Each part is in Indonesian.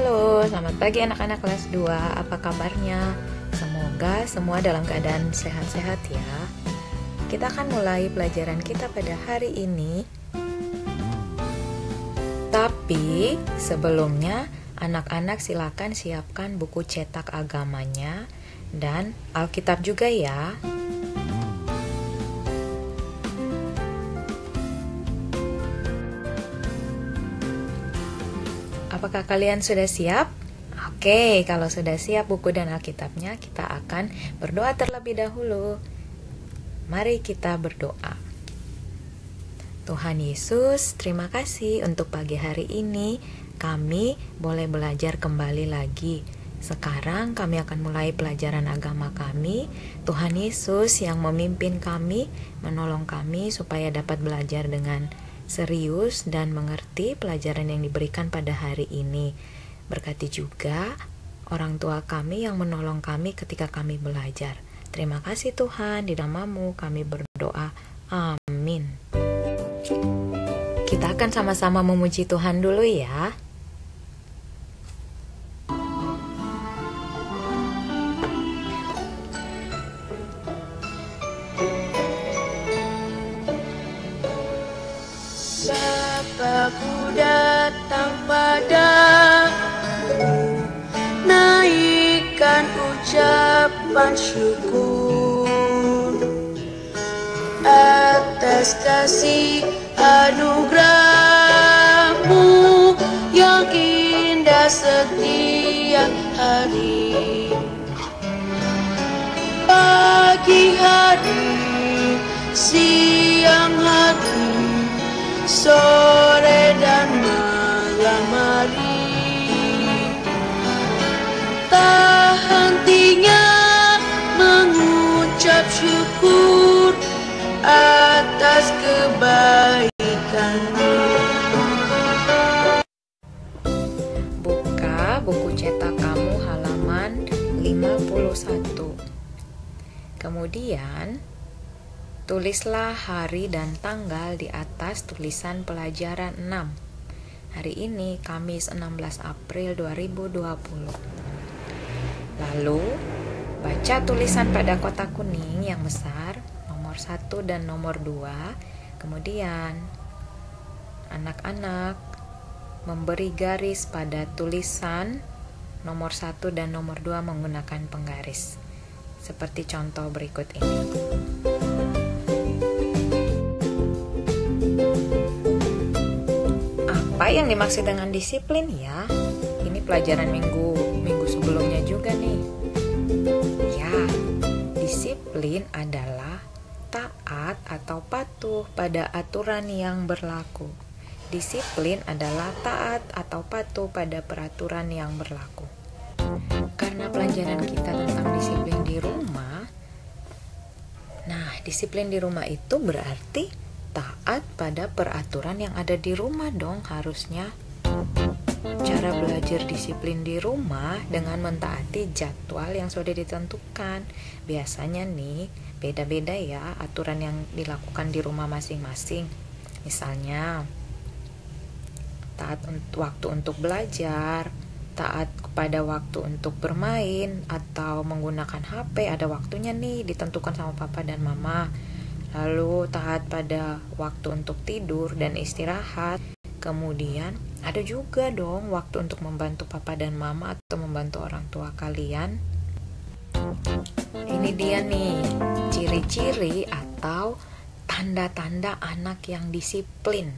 Halo, selamat pagi anak-anak kelas 2. Apa kabarnya? Semoga semua dalam keadaan sehat-sehat ya. Kita akan mulai pelajaran kita pada hari ini. Tapi sebelumnya, anak-anak silakan siapkan buku cetak agamanya dan Alkitab juga ya. Apakah kalian sudah siap? Oke, kalau sudah siap buku dan Alkitabnya, kita akan berdoa terlebih dahulu. Mari kita berdoa. Tuhan Yesus, terima kasih untuk pagi hari ini. Kami boleh belajar kembali lagi. Sekarang kami akan mulai pelajaran agama kami. Tuhan Yesus yang memimpin kami, menolong kami supaya dapat belajar dengan serius dan mengerti pelajaran yang diberikan pada hari ini. Berkati juga orang tua kami yang menolong kami ketika kami belajar. Terima kasih Tuhan, di nama-Mu kami berdoa. Amin. Kita akan sama-sama memuji Tuhan dulu ya. Bapa-Ku datang padamu, naikkan ucapan syukur atas kasih anugerah-Mu yang indah setiap hari. Pagi hari, siang hari, sore dan malam hari, tak hentinya mengucap syukur atas kebaikan-Mu. Buka buku cetak kamu halaman 51. Kemudian tulislah hari dan tanggal di atas tulisan pelajaran 6. Hari ini Kamis 16 April 2020. Lalu, baca tulisan pada kotak kuning yang besar, nomor 1 dan nomor 2. Kemudian, anak-anak memberi garis pada tulisan nomor 1 dan nomor 2 menggunakan penggaris. Seperti contoh berikut ini. Apa yang dimaksud dengan disiplin ya? Ini pelajaran minggu sebelumnya juga nih. Ya, disiplin adalah taat atau patuh pada aturan yang berlaku. Disiplin adalah taat atau patuh pada peraturan yang berlaku. Karena pelajaran kita tentang disiplin di rumah, nah disiplin di rumah itu berarti taat pada peraturan yang ada di rumah dong harusnya. Cara belajar disiplin di rumah dengan mentaati jadwal yang sudah ditentukan. Biasanya nih beda-beda ya aturan yang dilakukan di rumah masing-masing. Misalnya taat waktu untuk belajar, taat kepada waktu untuk bermain atau menggunakan HP, ada waktunya nih ditentukan sama papa dan mama. Lalu taat pada waktu untuk tidur dan istirahat. Kemudian ada juga dong waktu untuk membantu papa dan mama atau membantu orang tua kalian. Ini dia nih ciri-ciri atau tanda-tanda anak yang disiplin.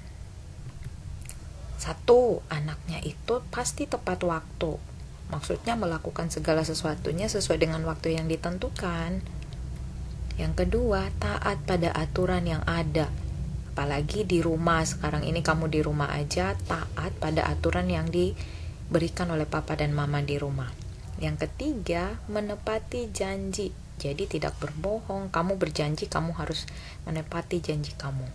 1. Anaknya itu pasti tepat waktu. Maksudnya melakukan segala sesuatunya sesuai dengan waktu yang ditentukan. Yang kedua, taat pada aturan yang ada. Apalagi di rumah, sekarang ini kamu di rumah aja, taat pada aturan yang diberikan oleh papa dan mama di rumah. Yang ketiga, menepati janji. Jadi tidak berbohong, kamu berjanji kamu harus menepati janji kamu.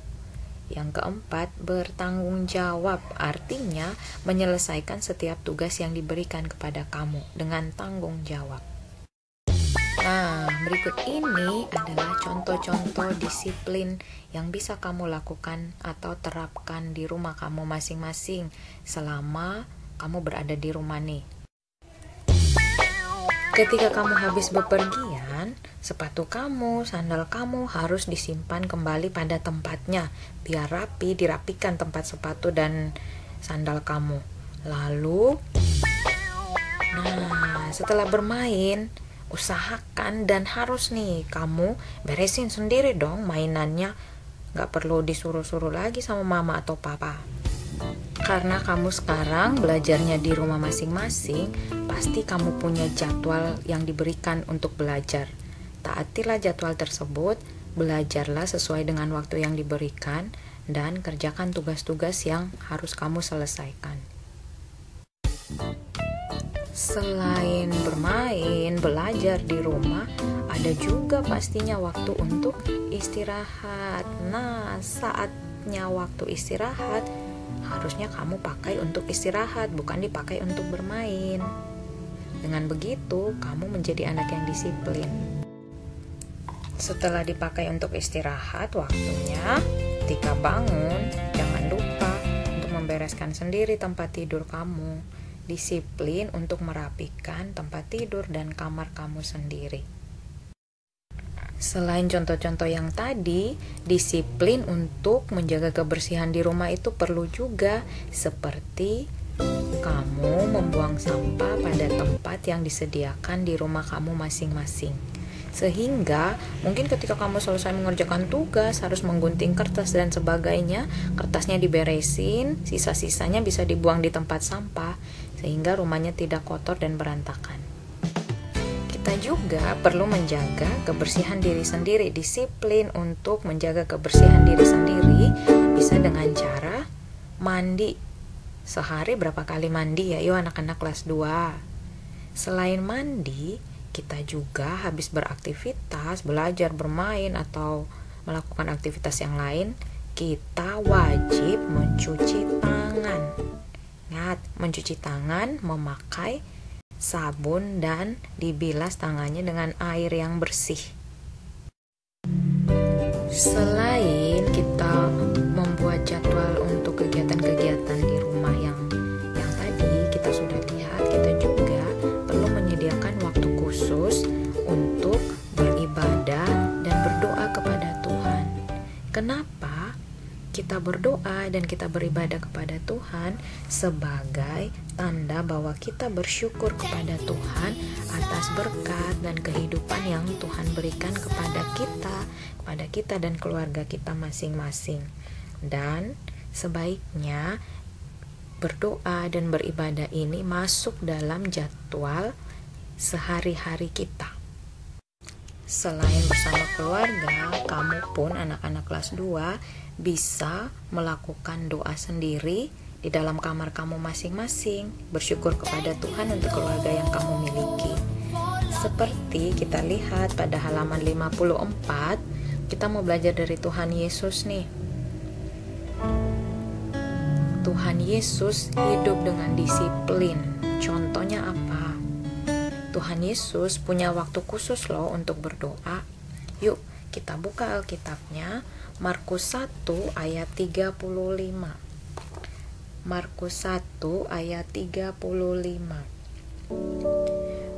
Yang keempat, bertanggung jawab. Artinya, menyelesaikan setiap tugas yang diberikan kepada kamu dengan tanggung jawab. Nah, berikut ini adalah contoh-contoh disiplin yang bisa kamu lakukan atau terapkan di rumah kamu masing-masing selama kamu berada di rumah nih. Ketika kamu habis bepergian, sepatu kamu, sandal kamu harus disimpan kembali pada tempatnya, biar rapi, dirapikan tempat sepatu dan sandal kamu. Lalu, setelah bermain, usahakan dan harus nih kamu beresin sendiri dong mainannya. Gak perlu disuruh-suruh lagi sama mama atau papa. Karena kamu sekarang belajarnya di rumah masing-masing, pasti kamu punya jadwal yang diberikan untuk belajar. Taatilah jadwal tersebut, belajarlah sesuai dengan waktu yang diberikan, dan kerjakan tugas-tugas yang harus kamu selesaikan. Selain bermain, belajar di rumah, ada juga pastinya waktu untuk istirahat. Nah, saatnya waktu istirahat, harusnya kamu pakai untuk istirahat, bukan dipakai untuk bermain. Dengan begitu, kamu menjadi anak yang disiplin. Setelah dipakai untuk istirahat, waktunya ketika bangun, jangan lupa untuk membereskan sendiri tempat tidur kamu. Disiplin untuk merapikan tempat tidur dan kamar kamu sendiri. Selain contoh-contoh yang tadi, disiplin untuk menjaga kebersihan di rumah itu perlu juga, seperti kamu membuang sampah pada tempat yang disediakan di rumah kamu masing-masing. Sehingga mungkin ketika kamu selesai mengerjakan tugas, harus menggunting kertas dan sebagainya, kertasnya diberesin, sisa-sisanya bisa dibuang di tempat sampah, sehingga rumahnya tidak kotor dan berantakan. Kita juga perlu menjaga kebersihan diri sendiri. Disiplin untuk menjaga kebersihan diri sendiri bisa dengan cara mandi. Sehari berapa kali mandi ya? Yuk anak-anak kelas 2. Selain mandi, kita juga habis beraktivitas, belajar, bermain, atau melakukan aktivitas yang lain, kita wajib mencuci tangan. Ingat, mencuci tangan memakai sabun dan dibilas tangannya dengan air yang bersih. Selain kita membuat jadwal untuk kegiatan-kegiatan di rumah yang tadi kita sudah lihat, kita juga perlu menyediakan waktu khusus untuk beribadah dan berdoa kepada Tuhan. Kenapa? Kita berdoa dan kita beribadah kepada Tuhan sebagai tanda bahwa kita bersyukur kepada Tuhan atas berkat dan kehidupan yang Tuhan berikan kepada kita dan keluarga kita masing-masing. Dan sebaiknya berdoa dan beribadah ini masuk dalam jadwal sehari-hari kita. Selain bersama keluarga, kamu pun anak-anak kelas 2 bisa melakukan doa sendiri di dalam kamar kamu masing-masing, bersyukur kepada Tuhan untuk keluarga yang kamu miliki. Seperti kita lihat pada halaman 54, kita mau belajar dari Tuhan Yesus nih. Tuhan Yesus hidup dengan disiplin. Contohnya apa? Tuhan Yesus punya waktu khusus loh untuk berdoa. Yuk, kita buka Alkitabnya, Markus 1 ayat 35. Markus 1 ayat 35.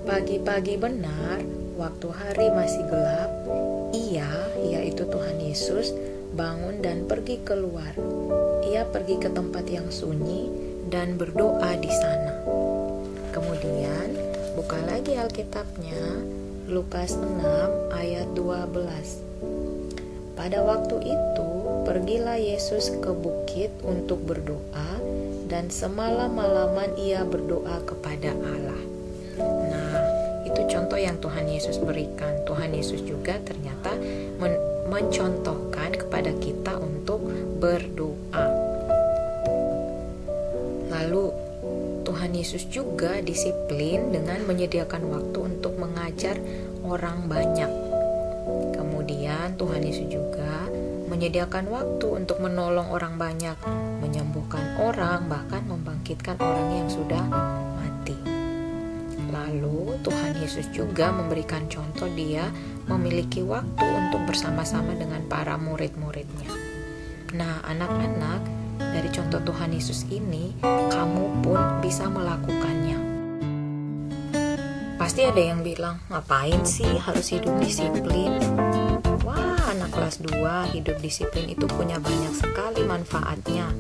Pagi-pagi benar, waktu hari masih gelap, Ia, yaitu Tuhan Yesus, bangun dan pergi keluar. Ia pergi ke tempat yang sunyi dan berdoa di sana. Kemudian, buka lagi Alkitabnya, Lukas 6 ayat 12. Pada waktu itu, pergilah Yesus ke bukit untuk berdoa, dan semalam-malaman ia berdoa kepada Allah. Nah, itu contoh yang Tuhan Yesus berikan. Tuhan Yesus juga ternyata mencontohkan kepada kita untuk berdoa. Lalu, Tuhan Yesus juga disiplin dengan menyediakan waktu untuk mengajar orang banyak. Kemudian Tuhan Yesus juga menyediakan waktu untuk menolong orang banyak, menyembuhkan orang, bahkan membangkitkan orang yang sudah mati. Lalu Tuhan Yesus juga memberikan contoh, Dia memiliki waktu untuk bersama-sama dengan para murid-muridnya. Nah, anak-anak, dari contoh Tuhan Yesus ini, kamu pun bisa melakukannya. Pasti ada yang bilang, ngapain sih harus hidup disiplin? Wah, anak kelas 2 hidup disiplin itu punya banyak sekali manfaatnya.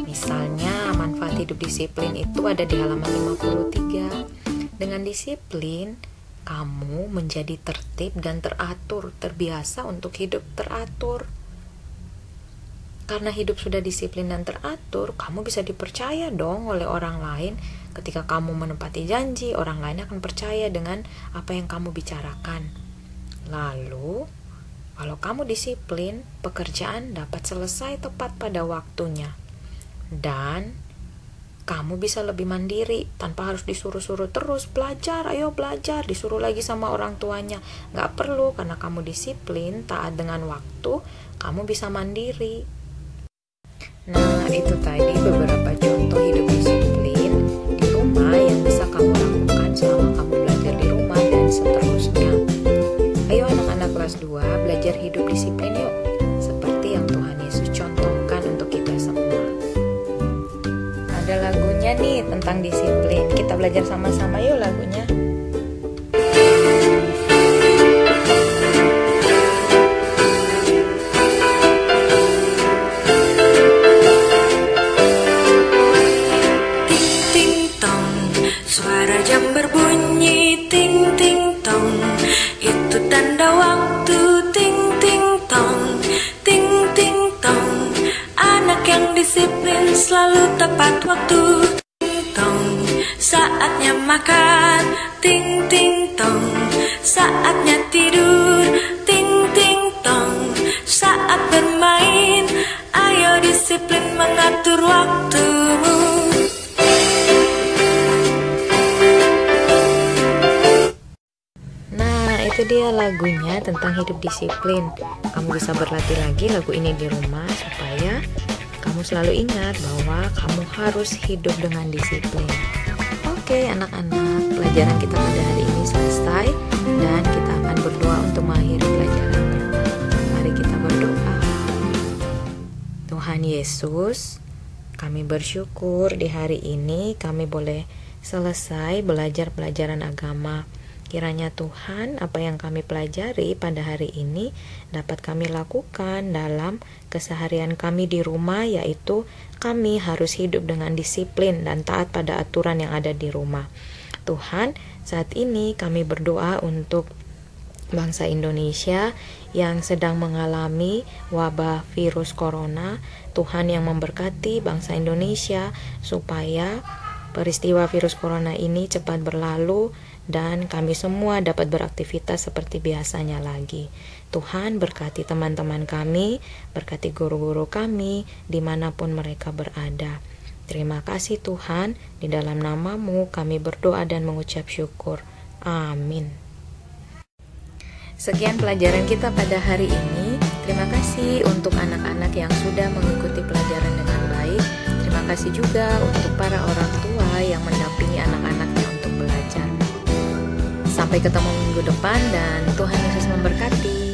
Misalnya, manfaat hidup disiplin itu ada di halaman 53. Dengan disiplin, kamu menjadi tertib dan teratur, terbiasa untuk hidup teratur. Karena hidup sudah disiplin dan teratur, kamu bisa dipercaya dong oleh orang lain. Ketika kamu menepati janji, orang lain akan percaya dengan apa yang kamu bicarakan. Lalu, kalau kamu disiplin, pekerjaan dapat selesai tepat pada waktunya. Dan kamu bisa lebih mandiri tanpa harus disuruh-suruh terus, belajar, ayo belajar, disuruh lagi sama orang tuanya. Gak perlu, karena kamu disiplin, taat dengan waktu, kamu bisa mandiri. Nah, itu tadi beberapa contoh hidup disiplin di rumah yang bisa kamu lakukan selama kamu belajar di rumah dan seterusnya. Ayo anak-anak kelas 2 belajar hidup disiplin yuk, seperti yang Tuhan Yesus contohkan untuk kita semua. Ada lagunya nih tentang disiplin. Kita belajar sama-sama yuk lagunya. Ting ting tong, suara jam berbunyi ting ting tong. Itu tanda waktu ting ting tong, ting ting tong. Anak yang disiplin selalu tepat waktu. Ting tong, saatnya makan. Ting ting tong, saatnya tidur. Ting ting tong, saat bermain. Ayo disiplin mengatur waktumu. Nah, itu dia lagunya tentang hidup disiplin. Kamu bisa berlatih lagi lagu ini di rumah supaya kamu selalu ingat bahwa kamu harus hidup dengan disiplin. Oke, anak-anak, pelajaran kita pada hari ini selesai dan kita akan berdoa untuk mengakhiri pelajarannya. Mari kita berdoa. Tuhan Yesus, kami bersyukur di hari ini kami boleh selesai belajar pelajaran agama. Kiranya Tuhan, apa yang kami pelajari pada hari ini dapat kami lakukan dalam keseharian kami di rumah, yaitu kami harus hidup dengan disiplin dan taat pada aturan yang ada di rumah. Tuhan, saat ini kami berdoa untuk bangsa Indonesia yang sedang mengalami wabah virus corona. Tuhan yang memberkati bangsa Indonesia supaya peristiwa virus corona ini cepat berlalu dan kami semua dapat beraktivitas seperti biasanya lagi. Tuhan berkati teman-teman kami, berkati guru-guru kami dimanapun mereka berada. Terima kasih Tuhan, di dalam nama-Mu kami berdoa dan mengucap syukur. Amin. Sekian pelajaran kita pada hari ini. Terima kasih untuk anak-anak yang sudah mengikuti pelajaran dengan baik. Terima kasih juga untuk para orang tua yang mendampingi anak-anaknya untuk belajar. Sampai ketemu minggu depan dan Tuhan Yesus memberkati.